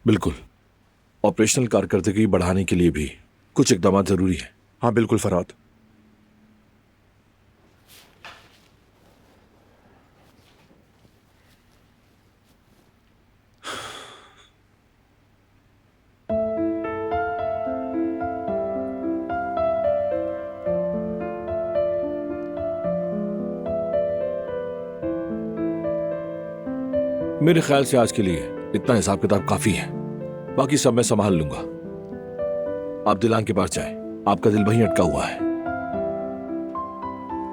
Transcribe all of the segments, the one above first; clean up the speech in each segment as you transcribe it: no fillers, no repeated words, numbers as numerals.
बिल्कुल। ऑपरेशनल कारकर्दगी बढ़ाने के लिए भी कुछ इकदाम जरूरी है। हाँ बिल्कुल फरहाद। मेरे ख्याल से आज के लिए इतना हिसाब किताब काफी है, बाकी सब मैं संभाल लूंगा। आप दिलान के पास जाएं, आपका दिल वहीं अटका हुआ है।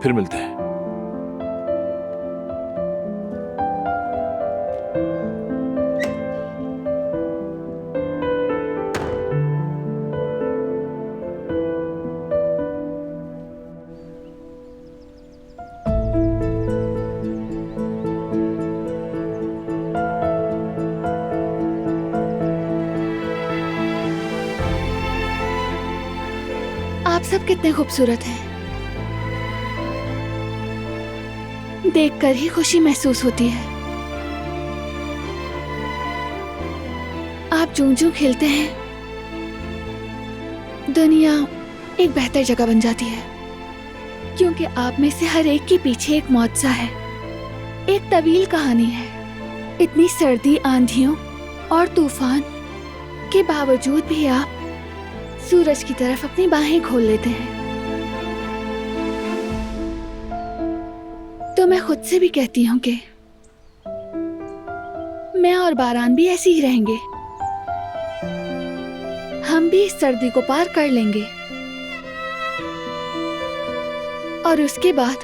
फिर मिलते हैं। आप सब कितने खूबसूरत हैं। देखकर ही खुशी महसूस होती है। आप जूं जूं खिलते हैं, दुनिया एक बेहतर जगह बन जाती है, क्योंकि आप में से हर एक के पीछे एक मुआवजा है, एक तवील कहानी है। इतनी सर्दी, आंधियों और तूफान के बावजूद भी आप सूरज की तरफ अपनी बाहें खोल लेते हैं। तो मैं खुद से भी कहती हूँ कि मैं और बारान भी ऐसे ही रहेंगे। हम भी इस सर्दी को पार कर लेंगे और उसके बाद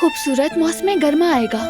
खूबसूरत मौसम गर्मा आएगा।